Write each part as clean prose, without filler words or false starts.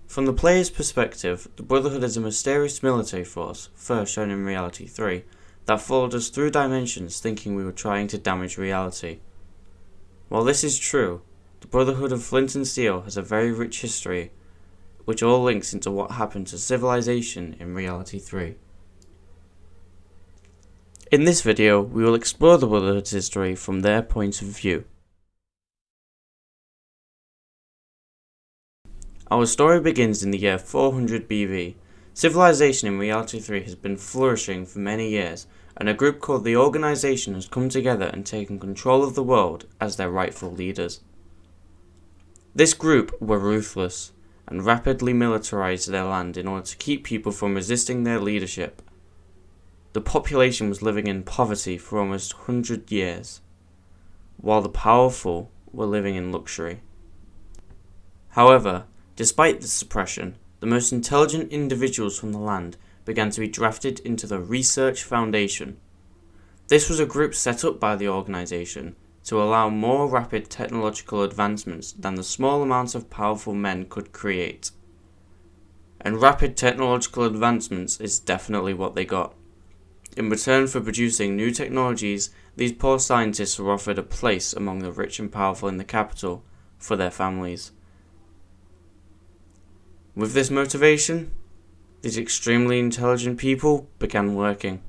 From the player's perspective, the Brotherhood is a mysterious military force, first shown in Reality 3, that followed us through dimensions thinking we were trying to damage reality. While this is true, the Brotherhood of Flint and Steel has a very rich history, which all links into what happened to civilization in Reality 3. In this video, we will explore the Brotherhood's history from their point of view. Our story begins in the year 400 BV. Civilization in Reality 3 has been flourishing for many years, and a group called the Organization has come together and taken control of the world as their rightful leaders. This group were ruthless, and rapidly militarized their land in order to keep people from resisting their leadership. The population was living in poverty for almost 100 years, while the powerful were living in luxury. However, despite this suppression, the most intelligent individuals from the land began to be drafted into the Research Foundation. This was a group set up by the organization to allow more rapid technological advancements than the small amount of powerful men could create. And rapid technological advancements is definitely what they got. In return for producing new technologies, these poor scientists were offered a place among the rich and powerful in the capital for their families. With this motivation, these extremely intelligent people began working.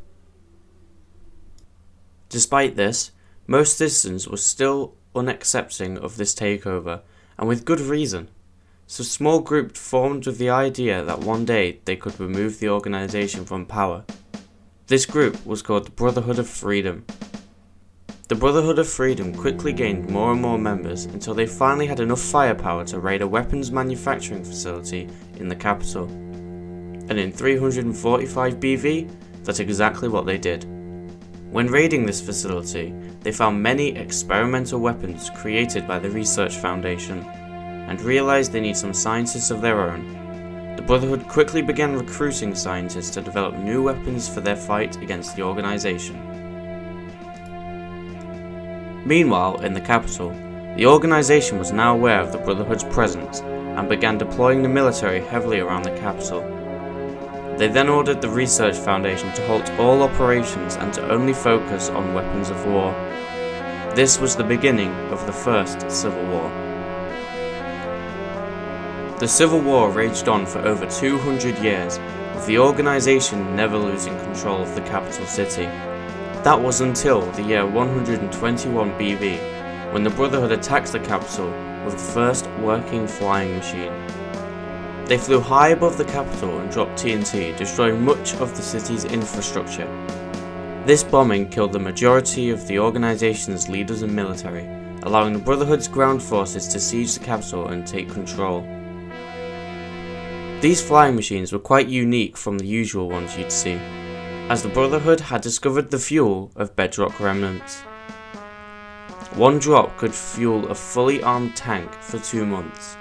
Despite this, most citizens were still unaccepting of this takeover, and with good reason. So a small group formed with the idea that one day they could remove the organization from power. This group was called the Brotherhood of Freedom. The Brotherhood of Freedom quickly gained more and more members until they finally had enough firepower to raid a weapons manufacturing facility in the capital. And in 345 BV, that's exactly what they did. When raiding this facility, they found many experimental weapons created by the Research Foundation, and realized they need some scientists of their own. The Brotherhood quickly began recruiting scientists to develop new weapons for their fight against the organization. Meanwhile, in the capital, the organization was now aware of the Brotherhood's presence and began deploying the military heavily around the capital. They then ordered the Research Foundation to halt all operations and to only focus on weapons of war. This was the beginning of the First Civil War. The Civil War raged on for over 200 years, with the organization never losing control of the capital city. That was until the year 121 BV, when the Brotherhood attacked the capital with the first working flying machine. They flew high above the capital and dropped TNT, destroying much of the city's infrastructure. This bombing killed the majority of the organization's leaders and military, allowing the Brotherhood's ground forces to siege the capital and take control. These flying machines were quite unique from the usual ones you'd see, as the Brotherhood had discovered the fuel of bedrock remnants. One drop could fuel a fully armed tank for 2 months.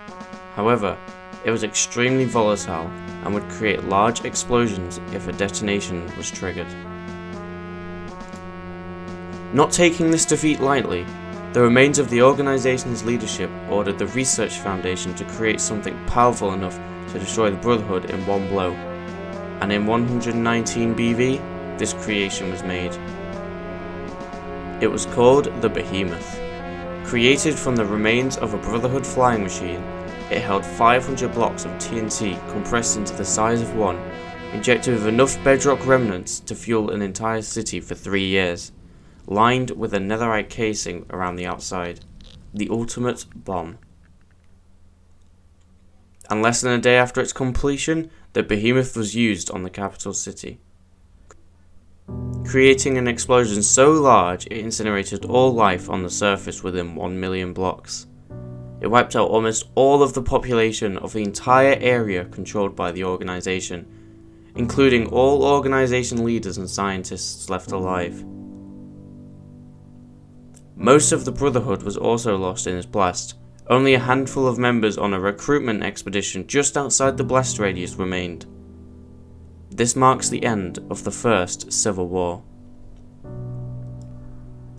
However, it was extremely volatile and would create large explosions if a detonation was triggered. Not taking this defeat lightly, the remains of the organization's leadership ordered the Research Foundation to create something powerful enough to destroy the Brotherhood in one blow. And in 119 BV, this creation was made. It was called the Behemoth. Created from the remains of a Brotherhood flying machine, it held 500 blocks of TNT compressed into the size of one, injected with enough bedrock remnants to fuel an entire city for 3 years, lined with a netherite casing around the outside. The ultimate bomb. And less than a day after its completion, the Behemoth was used on the capital city, creating an explosion so large it incinerated all life on the surface within 1 million blocks. It wiped out almost all of the population of the entire area controlled by the organization, including all organization leaders and scientists left alive. Most of the Brotherhood was also lost in this blast. Only a handful of members on a recruitment expedition just outside the blast radius remained. This marks the end of the First Civil War.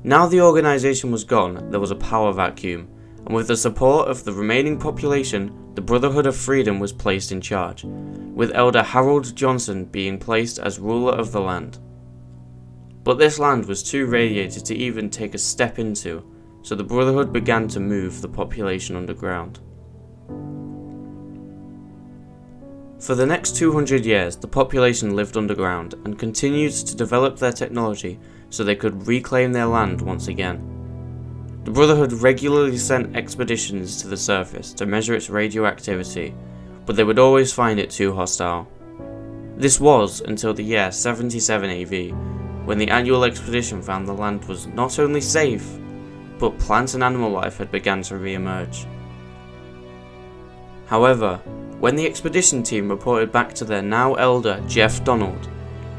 Now the organization was gone, there was a power vacuum, and with the support of the remaining population, the Brotherhood of Freedom was placed in charge, with Elder Harold Johnson being placed as ruler of the land. But this land was too radiated to even take a step into, so the Brotherhood began to move the population underground. For the next 200 years, the population lived underground and continued to develop their technology so they could reclaim their land once again. The Brotherhood regularly sent expeditions to the surface to measure its radioactivity, but they would always find it too hostile. This was until the year 77 AV, when the annual expedition found the land was not only safe, but plant and animal life had begun to re-emerge. However, when the expedition team reported back to their now elder Jeff Donald,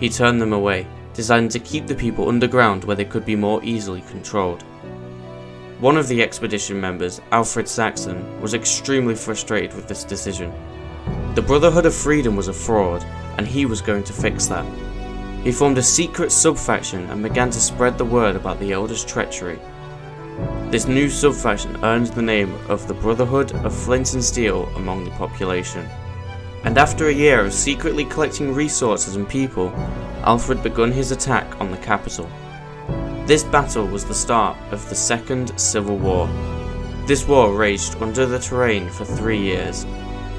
he turned them away, deciding to keep the people underground where they could be more easily controlled. One of the expedition members, Alfred Saxon, was extremely frustrated with this decision. The Brotherhood of Freedom was a fraud, and he was going to fix that. He formed a secret sub-faction and began to spread the word about the Elder's treachery. This new sub-faction earned the name of the Brotherhood of Flint and Steel among the population. And after a year of secretly collecting resources and people, Alfred began his attack on the capital. This battle was the start of the Second Civil War. This war raged under the terrain for 3 years,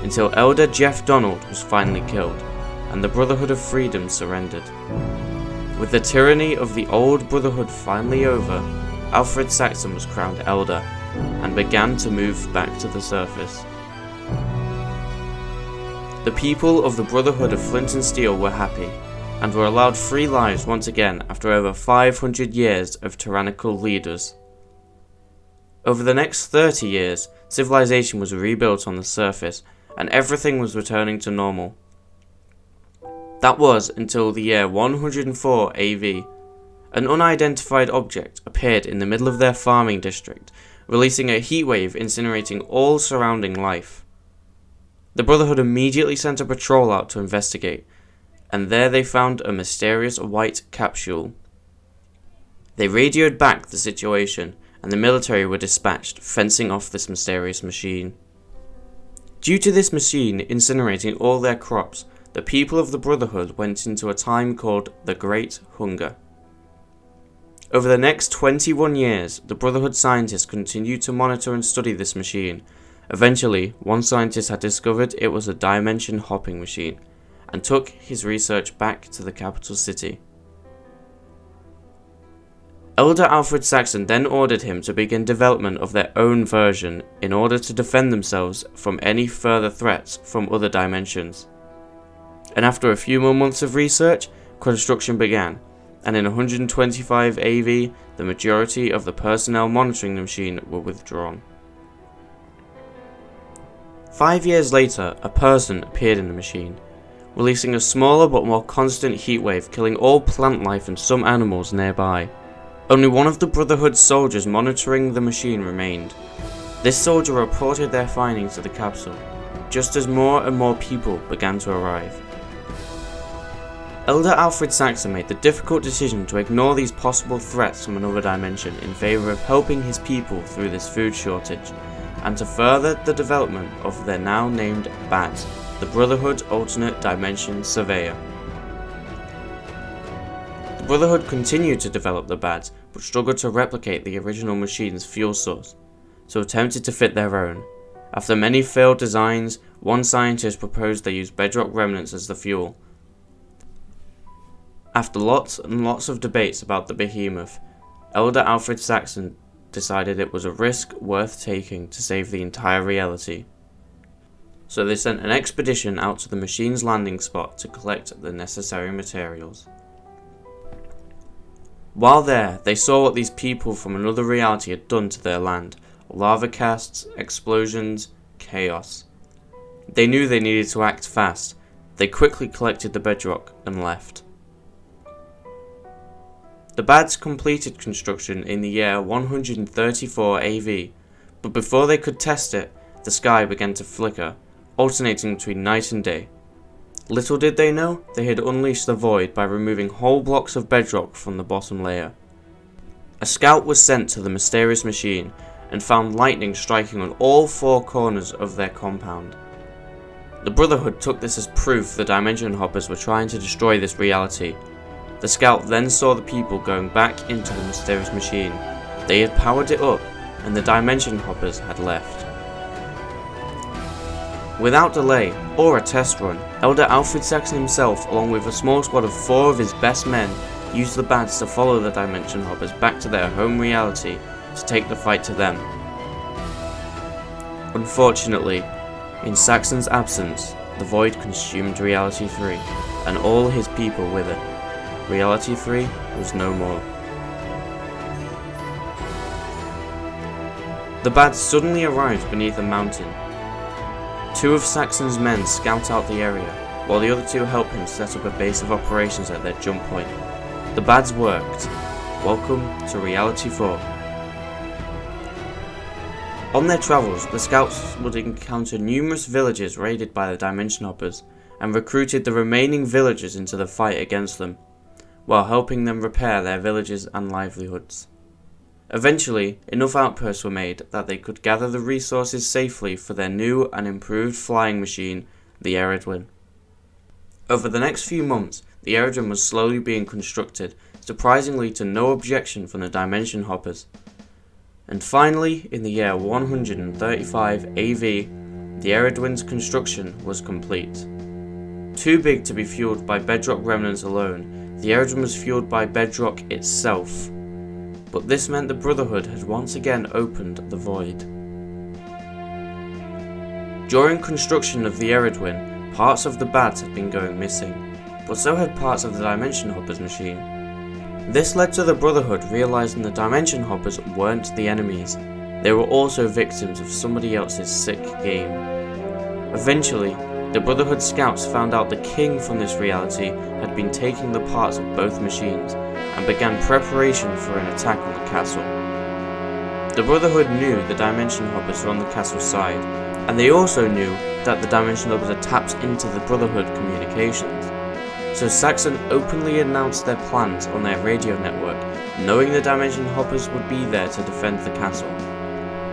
until Elder Jeff Donald was finally killed, and the Brotherhood of Freedom surrendered. With the tyranny of the old Brotherhood finally over, Alfred Saxon was crowned Elder, and began to move back to the surface. The people of the Brotherhood of Flint and Steel were happy, and were allowed free lives once again after over 500 years of tyrannical leaders. Over the next 30 years, civilization was rebuilt on the surface, and everything was returning to normal. That was until the year 104 AV. An unidentified object appeared in the middle of their farming district, releasing a heatwave incinerating all surrounding life. The Brotherhood immediately sent a patrol out to investigate, and there they found a mysterious white capsule. They radioed back the situation, and the military were dispatched, fencing off this mysterious machine. Due to this machine incinerating all their crops, the people of the Brotherhood went into a time called the Great Hunger. Over the next 21 years, the Brotherhood scientists continued to monitor and study this machine. Eventually, one scientist had discovered it was a dimension hopping machine, and took his research back to the capital city. Elder Alfred Saxon then ordered him to begin development of their own version in order to defend themselves from any further threats from other dimensions. And after a few more months of research, construction began, and in 125 AV, the majority of the personnel monitoring the machine were withdrawn. 5 years later, a person appeared in the machine, releasing a smaller but more constant heatwave, killing all plant life and some animals nearby. Only one of the Brotherhood soldiers monitoring the machine remained. This soldier reported their findings to the capsule, just as more and more people began to arrive. Elder Alfred Saxon made the difficult decision to ignore these possible threats from another dimension in favour of helping his people through this food shortage, and to further the development of their now named BAD, the Brotherhood Alternate Dimension Surveyor. The Brotherhood continued to develop the BAD, but struggled to replicate the original machine's fuel source, so attempted to fit their own. After many failed designs, one scientist proposed they use bedrock remnants as the fuel. After lots and lots of debates about the behemoth, Elder Alfred Saxon decided it was a risk worth taking to save the entire reality. So they sent an expedition out to the machine's landing spot to collect the necessary materials. While there, they saw what these people from another reality had done to their land: lava casts, explosions, chaos. They knew they needed to act fast. They quickly collected the bedrock and left. The BADs completed construction in the year 134 AV, but before they could test it, the sky began to flicker, alternating between night and day. Little did they know, they had unleashed the void by removing whole blocks of bedrock from the bottom layer. A scout was sent to the mysterious machine, and found lightning striking on all four corners of their compound. The Brotherhood took this as proof the Dimension Hoppers were trying to destroy this reality. The Scout then saw the people going back into the mysterious machine. They had powered it up, and the Dimension Hoppers had left. Without delay, or a test run, Elder Alfred Saxon himself, along with a small squad of 4 of his best men, used the Bads to follow the Dimension Hoppers back to their home reality to take the fight to them. Unfortunately, in Saxon's absence, the Void consumed Reality 3, and all his people with it. Reality 3 was no more. The Bads suddenly arrived beneath a mountain. 2 of Saxon's men scout out the area, while the other 2 help him set up a base of operations at their jump point. The Bads worked. Welcome to Reality 4. On their travels, the Scouts would encounter numerous villages raided by the Dimension Hoppers, and recruited the remaining villagers into the fight against them, while helping them repair their villages and livelihoods. Eventually, enough outposts were made that they could gather the resources safely for their new and improved flying machine, the Eredwin. Over the next few months, the Eredwin was slowly being constructed, surprisingly to no objection from the Dimension Hoppers. And finally, in the year 135 AV, the Eredwin's construction was complete. Too big to be fueled by bedrock remnants alone, the Eredwin was fueled by bedrock itself. But this meant the Brotherhood had once again opened the Void. During construction of the Eredwin, parts of the Bads had been going missing, but so had parts of the Dimension Hoppers machine. This led to the Brotherhood realizing the Dimension Hoppers weren't the enemies, they were also victims of somebody else's sick game. Eventually, the Brotherhood scouts found out the king from this reality had been taking the parts of both machines, and began preparation for an attack on the castle. The Brotherhood knew the Dimension Hoppers were on the castle side, and they also knew that the Dimension Hoppers had tapped into the Brotherhood communications. So Saxon openly announced their plans on their radio network, knowing the Dimension Hoppers would be there to defend the castle.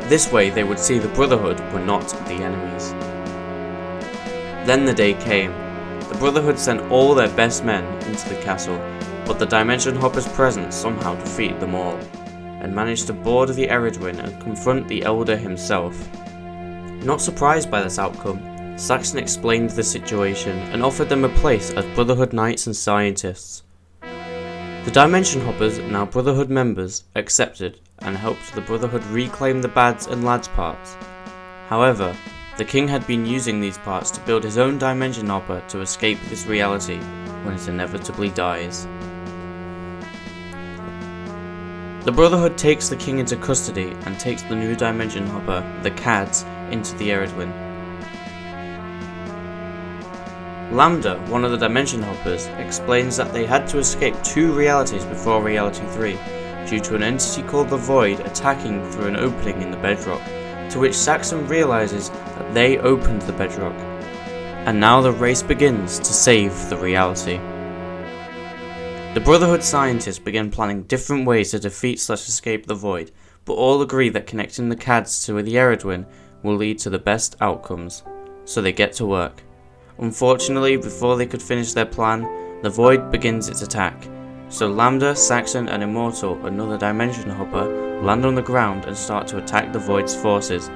This way they would see the Brotherhood were not the enemies. Then the day came. The Brotherhood sent all their best men into the castle, but the Dimension Hoppers' presence somehow defeated them all, and managed to board the Eredwin and confront the Elder himself. Not surprised by this outcome, Saxon explained the situation and offered them a place as Brotherhood Knights and Scientists. The Dimension Hoppers, now Brotherhood members, accepted and helped the Brotherhood reclaim the Bads and Lads parts. However, the king had been using these parts to build his own Dimension Hopper to escape this reality when it inevitably dies. The Brotherhood takes the king into custody and takes the new Dimension Hopper, the Cads, into the Eredwin. Lambda, one of the Dimension Hoppers, explains that they had to escape 2 realities before Reality 3, due to an entity called the Void attacking through an opening in the bedrock, to which Saxon realizes that they opened the bedrock. And now the race begins to save the reality. The Brotherhood scientists begin planning different ways to defeat/escape the Void, but all agree that connecting the Cads to the Eredwin will lead to the best outcomes, so they get to work. Unfortunately, before they could finish their plan, the Void begins its attack, so Lambda, Saxon and Immortal, another Dimension Hopper, land on the ground and start to attack the Void's forces.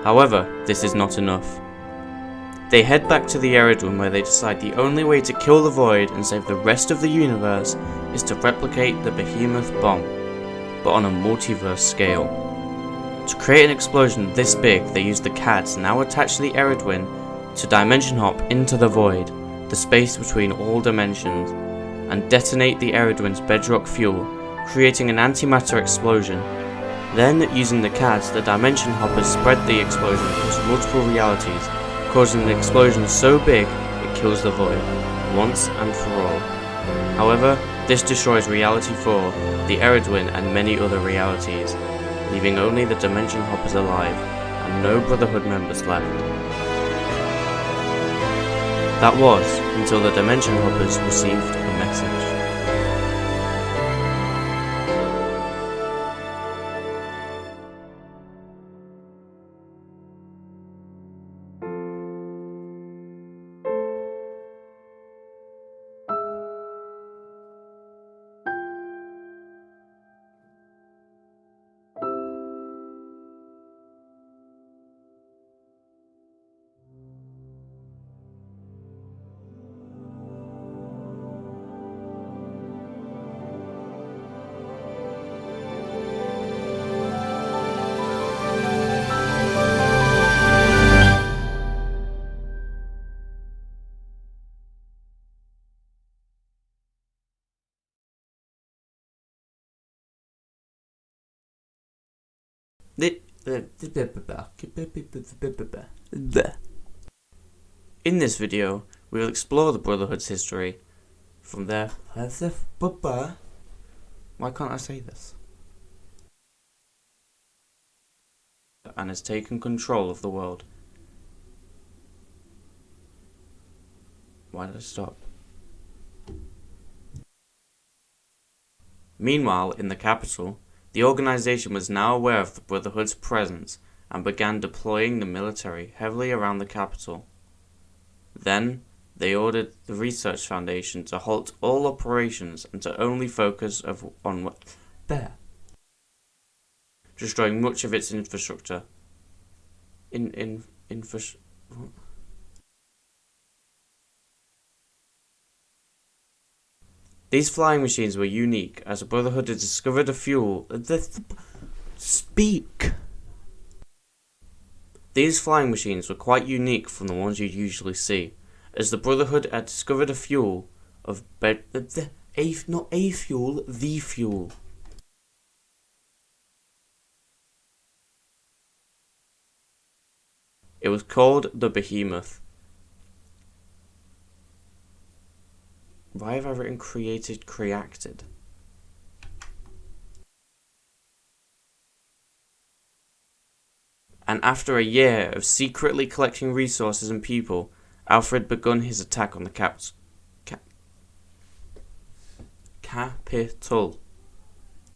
However, this is not enough. They head back to the Eredwin where they decide the only way to kill the Void and save the rest of the universe is to replicate the Behemoth bomb, but on a multiverse scale. To create an explosion this big, they use the Cads now attached to the Eredwin to dimension hop into the Void, the space between all dimensions, and detonate the Eredwin's bedrock fuel, creating an antimatter explosion. Then, using the Cads, the Dimension Hoppers spread the explosion across multiple realities, causing an explosion so big it kills the Void, once and for all. However, this destroys Reality 4, the Eredwin and many other realities, leaving only the Dimension Hoppers alive, and no Brotherhood members left. That was until the Dimension Hoppers received a message. In this video, we will explore the Brotherhood's history from their... Why can't I say this? And has taken control of the world. Why did I stop? Meanwhile, in the capital, the organization was now aware of the Brotherhood's presence and began deploying the military heavily around the capital. Then, they ordered the Research Foundation to halt all operations and to only focus on what destroying much of its infrastructure. These flying machines were unique, as the Brotherhood had discovered a fuel. Speak! These flying machines were quite unique from the ones you'd usually see, as the Brotherhood had discovered a fuel of the fuel. It was called the Behemoth. Why have I written created? And after a year of secretly collecting resources and people, Alfred begun his attack on the capital.